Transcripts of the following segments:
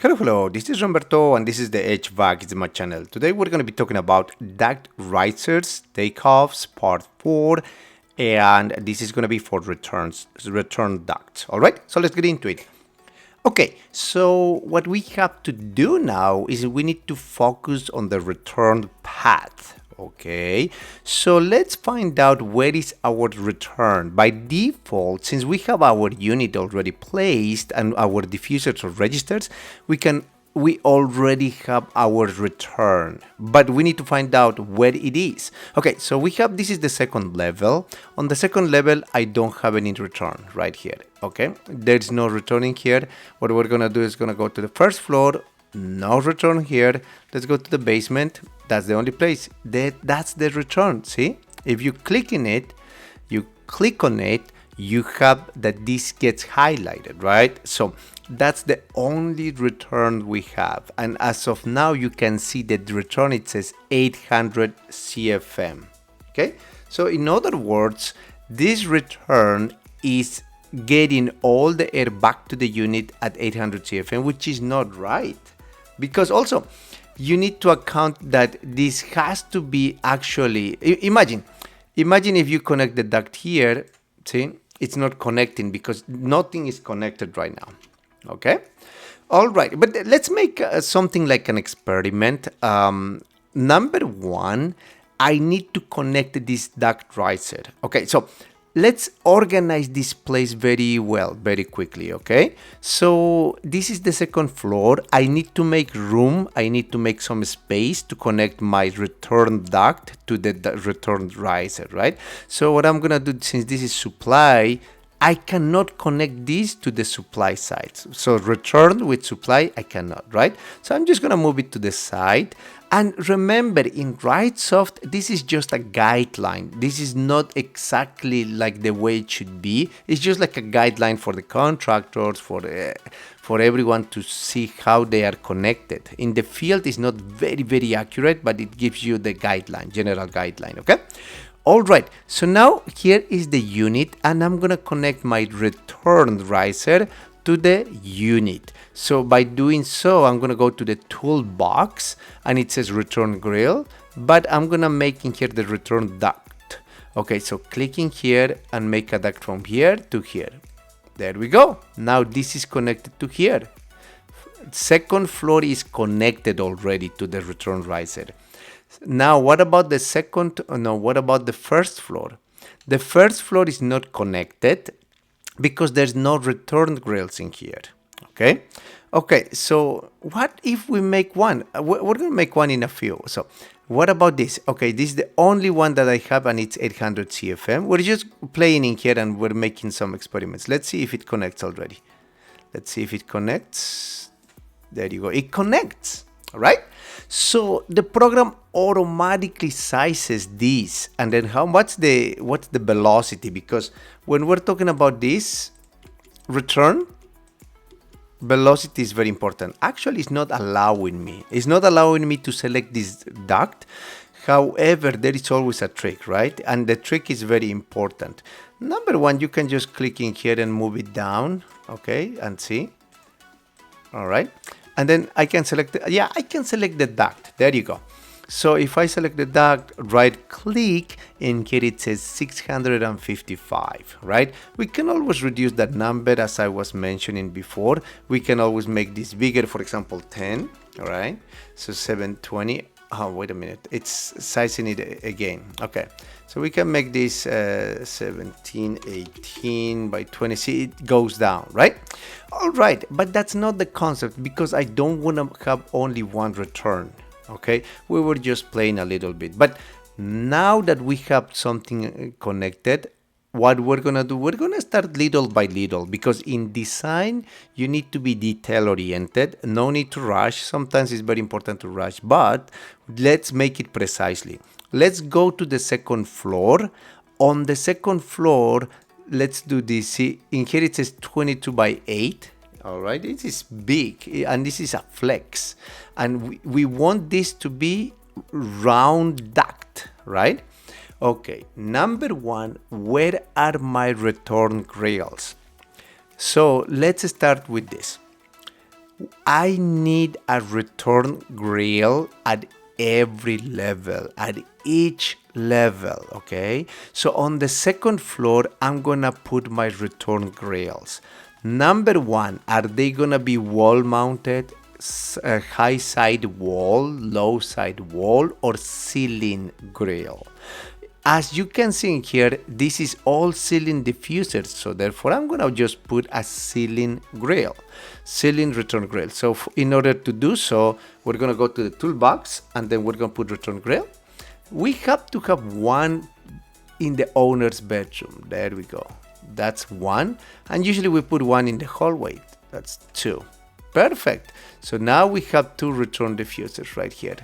Hello, this is Roberto and this is the HVAC, it's my channel. Today we're going to be talking about duct risers, takeoffs, part 4, and this is going to be for return ducts. Alright, so let's get into it. Okay, so what we have to do now is we need to focus on the return path. Okay, so let's find out where is our return. By default, since we have our unit already placed and our diffusers or registers, we already have our return, but we need to find out where it is. Okay, so this is the second level. On the second level, I don't have any return right here. Okay, there's no returning here. What we're gonna do is gonna go to the first floor. No return here. Let's go to the basement. That's the only place. That's the return. See, if you click on it, you have that this gets highlighted, right? So that's the only return we have. And as of now, you can see that the return, it says 800 CFM. Okay, so in other words, this return is getting all the air back to the unit at 800 CFM, which is not right. Because also, you need to account that this has to be actually, imagine if you connect the duct here, see, it's not connecting because nothing is connected right now, okay? All right, but let's make something like an experiment. Number one, I need to connect this duct riser. Okay, so let's organize this place very well, very quickly, okay? So this is the second floor. I need to make room. I need to make some space to connect my return duct to the return riser, right? So what I'm gonna do, since this is supply, I cannot connect this to the supply side. So return with supply, I cannot, right? So I'm just gonna move it to the side. And remember, in Wrightsoft, this is just a guideline. This is not exactly like the way it should be. It's just like a guideline for the contractors, for everyone to see how they are connected. In the field, it's not very, very accurate, but it gives you the guideline, general guideline, okay? All right, so now here is the unit, and I'm gonna connect my return riser to the unit. So by doing so, I'm gonna go to the toolbox, and it says return grille, but I'm gonna make in here the return duct. Okay, so clicking here and make a duct from here to here. There we go. Now this is connected to here. Second floor is connected already to the return riser. Now, what about the what about the first floor? The first floor is not connected because there's no return grills in here, okay? Okay, so what if we make one? We're gonna make one in a few. So what about this? Okay, this is the only one that I have and it's 800 CFM. We're just playing in here and we're making some experiments. Let's see if it connects already. Let's see if it connects. There you go, it connects, all right? So the program automatically sizes this, and then what's the velocity? Because when we're talking about this return, velocity is very important. Actually, it's not allowing me. It's not allowing me to select this duct. However, there is always a trick, right? And the trick is very important. Number one, you can just click in here and move it down, okay, and see. All right. And then I can select, I can select the duct. There you go. So if I select the duct, right click, and here it says 655, right? We can always reduce that number as I was mentioning before. We can always make this bigger, for example, 10, all right? So 720, oh, wait a minute, it's sizing it again. Okay, so we can make this 17, 18 by 20, see, it goes down, right? All right, but that's not the concept because I don't want to have only one return, okay? We were just playing a little bit, but now that we have something connected, what we're gonna do, we're gonna start little by little, because in design, you need to be detail oriented, no need to rush. Sometimes it's very important to rush, but let's make it precisely. Let's go to the second floor. On the second floor, let's do this. See, in here it says 22 by 8. All right, this is big, and this is a flex. And we want this to be round duct, right? Okay, number one, where are my return grills? So let's start with this. I need a return grille at every level, at each level, okay? So on the second floor, I'm gonna put my return grilles. Number one, are they gonna be wall mounted, high side wall, low side wall, or ceiling grille? As you can see in here, this is all ceiling diffusers, so therefore I'm gonna just put a ceiling grille, ceiling return grille. So in order to do so, we're gonna go to the toolbox and then we're gonna put return grille. We have to have one in the owner's bedroom. There we go. That's one. And usually we put one in the hallway. That's two. Perfect. So now we have two return diffusers right here.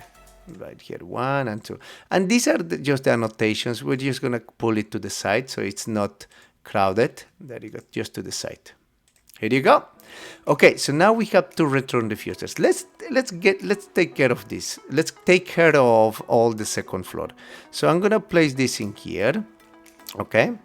Right here, 1 and 2. And these are just the annotations. We're just going to pull it to the side so it's not crowded. There you go, just to the side. Here you go. Okay, so now we have two return diffusers. Let's take care of this. Let's take care of all the second floor. So I'm going to place this in here. Okay.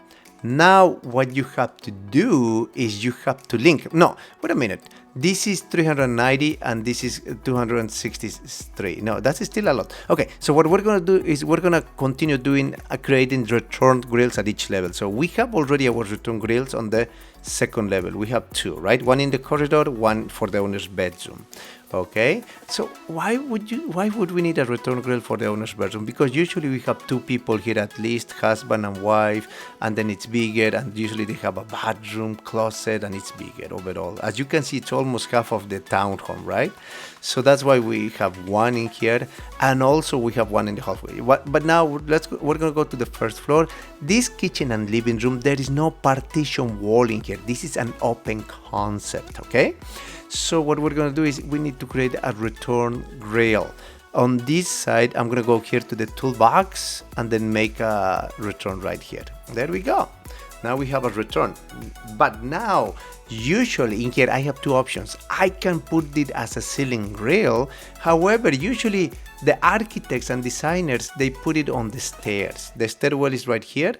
Now what you have to do is you have to link. No, wait a minute. This is 390 and this is 263. No, that's still a lot. Okay, so what we're going to do is we're going to continue doing creating return grilles at each level. So we have already our return grilles on the second level. We have two, right? One in the corridor, one for the owner's bedroom. Okay, so why would we need a return grille for the owner's bedroom? Because usually we have two people here at least, husband and wife, and then it's bigger, and usually they have a bathroom, closet, and it's bigger overall. As you can see, it's almost half of the townhome, right? So that's why we have one in here, and also we have one in the hallway. But now we're gonna go to the first floor. This kitchen and living room, there is no partition wall in here. This is an open concept, okay? So what we're going to do is we need to create a return grille. On this side, I'm going to go here to the toolbox and then make a return right here. There we go. Now we have a return. But now, usually in here, I have two options. I can put it as a ceiling grille. However, usually the architects and designers, they put it on the stairs. The stairwell is right here.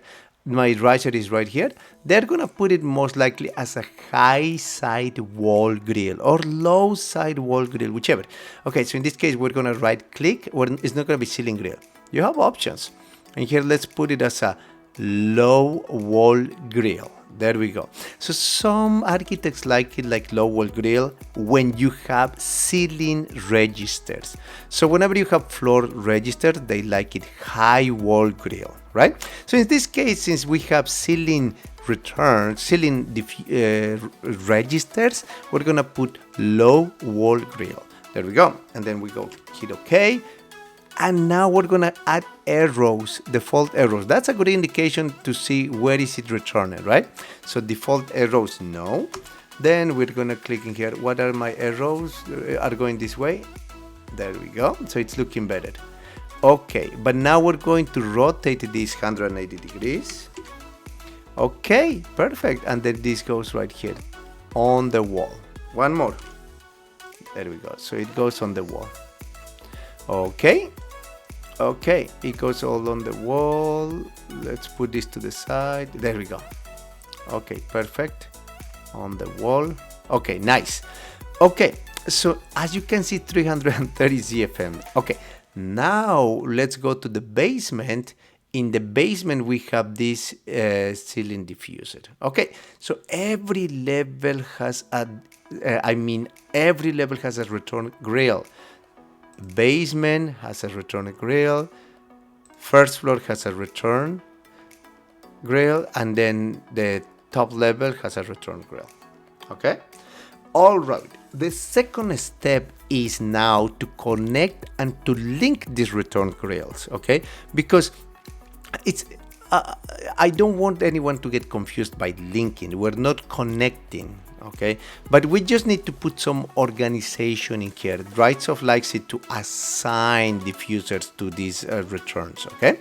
My riser is right here. They're gonna put it most likely as a high side wall grille or low side wall grille, whichever. Okay, so in this case, we're gonna right click, or it's not gonna be ceiling grille. You have options. And here, let's put it as a low wall grille. There we go. So some architects like it like low wall grille when you have ceiling registers. So whenever you have floor register, they like it high wall grille, right? So in this case, since we have ceiling registers, we're gonna put low wall grille. There we go. And then we go hit OK. And now we're gonna add arrows, default arrows. That's a good indication to see where is it returning, right? So default arrows, no. Then we're gonna click in here. What are my arrows? Are going this way. There we go. So it's looking better. Okay, but now we're going to rotate this 180 degrees. Okay, perfect. And then this goes right here on the wall. One more. There we go. So it goes on the wall. Okay. Okay, it goes all on the wall. Let's put this to the side. There we go. Okay, perfect. On the wall. Okay, nice. Okay, so as you can see, 330 ZFM. Okay, now let's go to the basement. In the basement, we have this ceiling diffuser. Okay, so every level has every level has a return grille. Basement has a return grille, first floor has a return grille, and then the top level has a return grille. Okay, all right. The second step is now to connect and to link these return grilles. Okay, because it's I don't want anyone to get confused by linking. We're not connecting. Okay, but we just need to put some organization in here. Wrightsoft likes it to assign diffusers to these returns. Okay,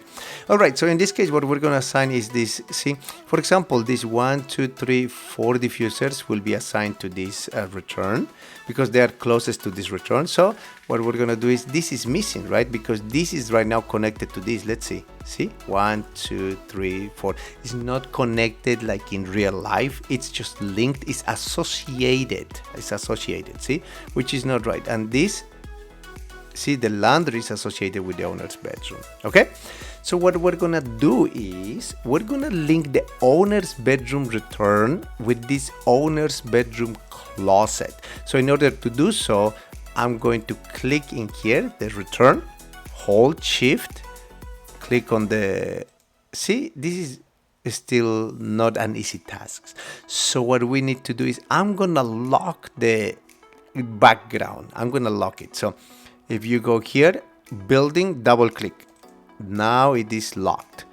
all right. So in this case, what we're going to assign is this. See, for example, these 1, 2, 3, 4 diffusers will be assigned to this return because they are closest to this return. So what we're going to do is this is missing, right? Because this is right now connected to this. Let's see. See, 1, 2, 3, 4. It's not connected like in real life. It's just linked. It's associated. It's associated. See, which is not right. And this, see, the laundry is associated with the owner's bedroom. Okay. So what we're gonna do is we're gonna link the owner's bedroom return with this owner's bedroom closet. So in order to do so, I'm going to click in here, the return, hold shift, click on the, see, this is still not an easy task. So what we need to do is I'm gonna lock the background. I'm gonna lock it. So if you go here, building, double click. Now it is locked.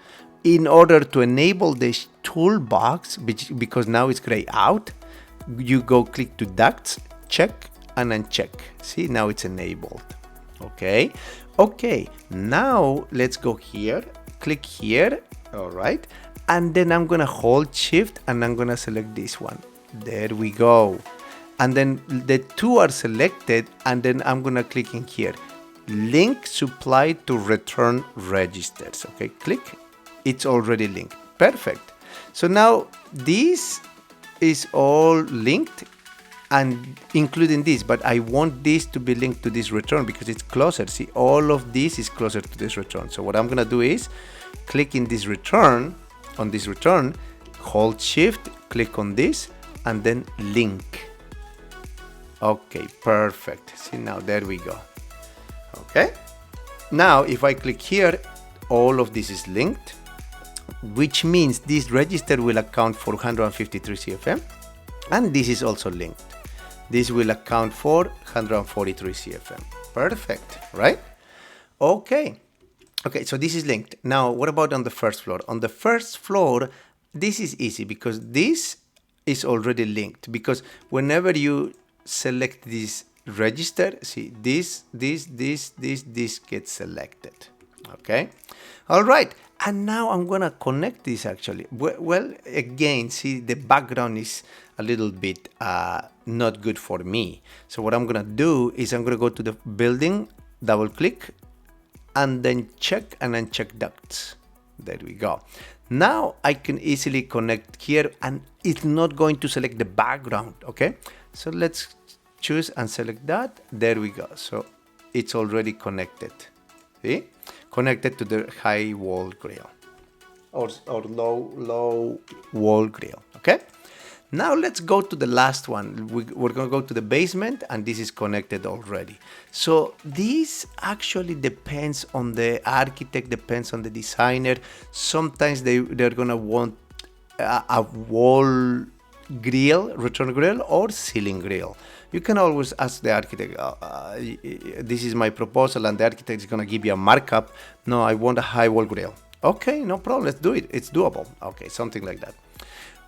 In order to enable this toolbox, because now it's gray out, you go click to ducts, check and uncheck. See, now it's enabled. Okay. Okay. Now let's go here, click here. All right. And then I'm going to hold shift and I'm going to select this one. There we go. And then the two are selected and then I'm going to click in here. Link supply to return registers. Okay, click. It's already linked. Perfect. So now this is all linked and including this, but I want this to be linked to this return because it's closer. See, all of this is closer to this return. So what I'm gonna do is click in this return, on this return, hold shift, click on this, and then link. Okay, perfect. See, now there we go. Okay, now if I click here, all of this is linked, which means this register will account for 153 CFM, and this is also linked. This will account for 143 CFM. Perfect, right? Okay. Okay, so this is linked. Now, what about on the first floor? On the first floor, this is easy because this is already linked, because whenever you select this register, see, this gets selected. Okay, all right, and now I'm gonna connect this actually. Well, again, see, the background is a little bit not good for me. So what I'm gonna do is I'm gonna go to the building, double click, and then check and uncheck ducts. There we go. Now I can easily connect here and it's not going to select the background. Okay, so let's choose and select that. There we go. So it's already connected. See, connected to the high wall grille or low wall grille. Okay, now let's go to the last one. We're going to go to the basement and this is connected already. So this actually depends on the architect, depends on the designer. Sometimes they're going to want a wall grille, return grille, or ceiling grille. You can always ask the architect, this is my proposal, and the architect is going to give you a markup. No, I want a high wall grille. Okay, no problem, let's do it. It's doable. Okay, something like that.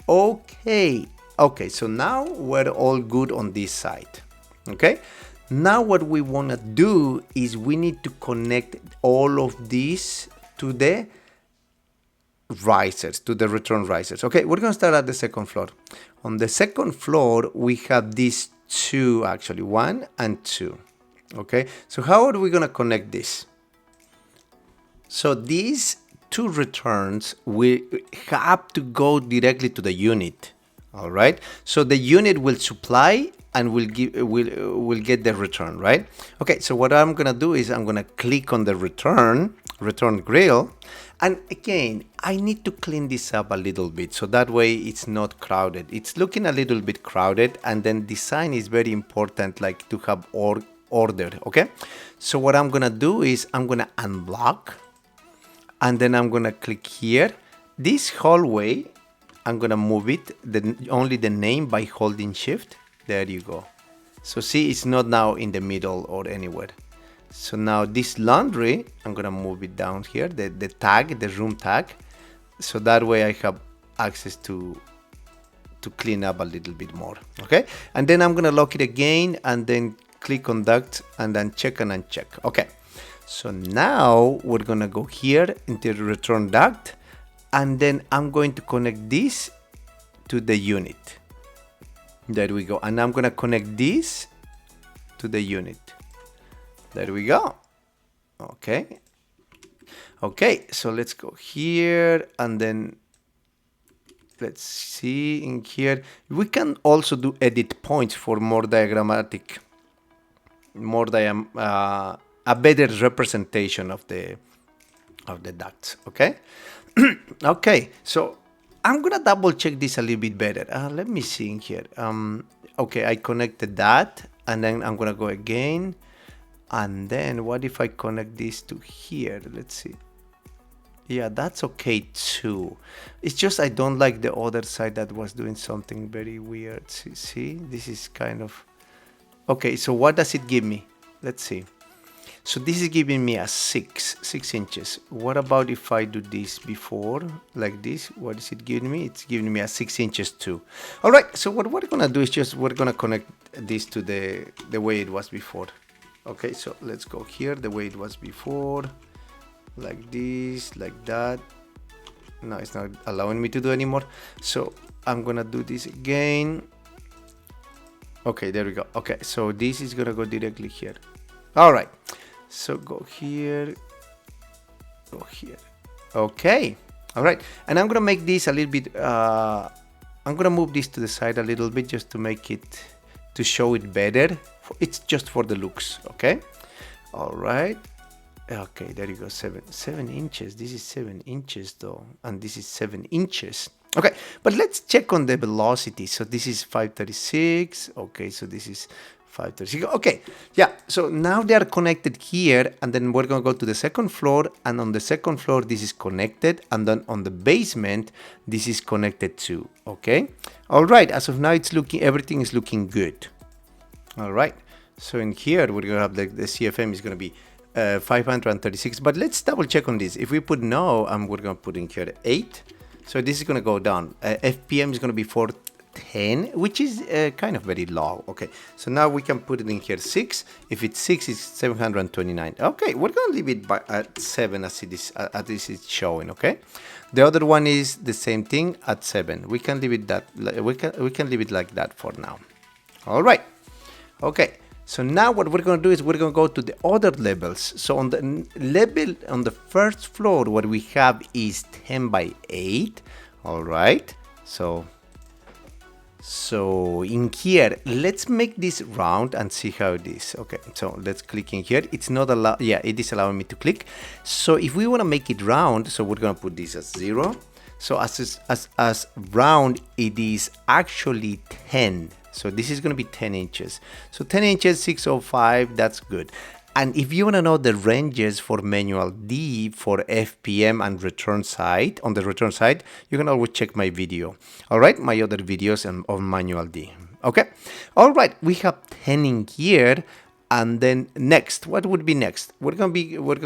Okay, okay, so now we're all good on this side. Okay, now what we want to do is we need to connect all of these to the risers, to the return risers. Okay, we're going to start at the second floor. On the second floor, we have these two, actually, 1 and 2. Okay, so how are we going to connect this? So these two returns, we have to go directly to the unit. All right, so the unit will supply and will get the return, right? Okay, so what I'm gonna do is I'm gonna click on the return grille, and again I need to clean this up a little bit so that way it's not crowded. It's looking a little bit crowded, and then design is very important, like to have order. Okay, so what I'm gonna do is I'm gonna unblock, and then I'm gonna click here. This hallway, I'm gonna move it, only the name by holding shift. There you go. So see, it's not now in the middle or anywhere. So now this laundry, I'm gonna move it down here, the tag, the room tag. So that way I have access to clean up a little bit more. Okay, and then I'm gonna lock it again and then click on duct and then check and uncheck. Okay, so now we're gonna go here into the return duct, and then I'm going to connect this to the unit. There we go. And I'm going to connect this to the unit. There we go. Okay. Okay, so let's go here, and then let's see in here. We can also do edit points for more diagrammatic, a better representation of the ducts. Okay. Okay, so I'm gonna double check this a little bit better. Let me see in here. Okay, I connected that, and then I'm gonna go again, and then what if I connect this to here? Let's see. Yeah, that's okay too. It's just I don't like the other side that was doing something very weird. See, this is kind of okay. So what does it give me? Let's see. So this is giving me a 6 inches. What about if I do this before, like this? What is it giving me? It's giving me a 6 inches too. All right, so what we're gonna do is just we're gonna connect this to the way it was before. Okay, so let's go here the way it was before, like this, like that. No, it's not allowing me to do anymore. So I'm gonna do this again. Okay, there we go. Okay, so this is gonna go directly here. All right. So go here, go here. Okay, all right. And I'm gonna make this a little bit. I'm gonna move this to the side a little bit just to make it, to show it better. It's just for the looks. Okay. All right. Okay, there you go. 7 inches. This is 7 inches though, and this is 7 inches. Okay, but let's check on the velocity. So this is 536. Okay, so this is 536. Okay, yeah, so now they are connected here, and then we're gonna go to the second floor, and on the second floor this is connected, and then on the basement this is connected too. Okay, all right, as of now it's looking, everything is looking good. All right, so in here we're gonna have the CFM is gonna be 536, but let's double check on this. If we put no, and we're gonna put in here 8, so this is gonna go down. FPM is gonna be 410, which is kind of very low. Okay, so now we can put it in here 6. If it's 6, it's 729. Okay, we're gonna leave it at 7 as this is showing. Okay, the other one is the same thing at 7. We can leave it that we can leave it like that for now. All right. Okay. So now what we're going to do is we're going to go to the other levels. So on the level on the first floor, what we have is 10 by 8. All right. So in here, let's make this round and see how it is. Okay. So let's click in here. It's not allowed. Yeah, it is allowing me to click. So if we want to make it round, so we're going to put this as 0. So as round, it is actually 10. So this is going to be 10 inches. So 10 inches, 605, that's good. And if you want to know the ranges for manual D for FPM and return side, on the return side, you can always check my video. All right, my other videos on manual D. Okay. All right, we have 10 in here. And then next, what would be next? We're gonna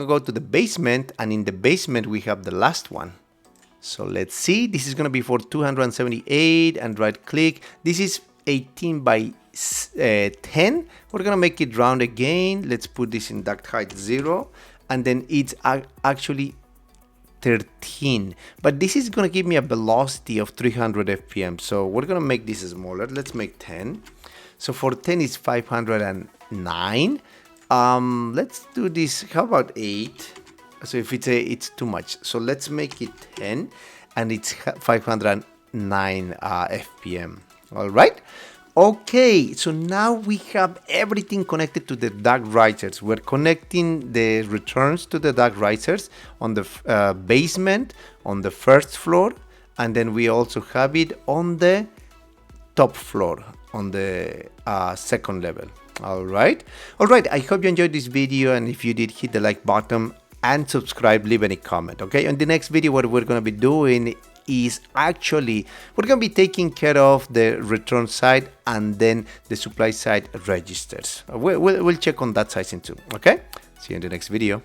go to the basement, and in the basement we have the last one. So let's see. This is gonna be for 278, and right click. This is 18 by 10. We're gonna make it round again. Let's put this in duct height 0, and then it's actually 13, but this is gonna give me a velocity of 300 fpm. So we're gonna make this smaller. Let's make 10. So for 10 is 509. Let's do this. How about 8? So if it's too much, so let's make it 10, and it's 509 fpm. All right. Okay, so now we have everything connected to the duct risers. We're connecting the returns to the duct risers on the basement, on the first floor, and then we also have it on the top floor, on the second level. All right. I hope you enjoyed this video, and if you did, hit the like button and subscribe, leave any comment. Okay, on the next video, what we're going to be doing is actually we're going to be taking care of the return side and then the supply side registers. We'll check on that side too. Okay, see you in the next video.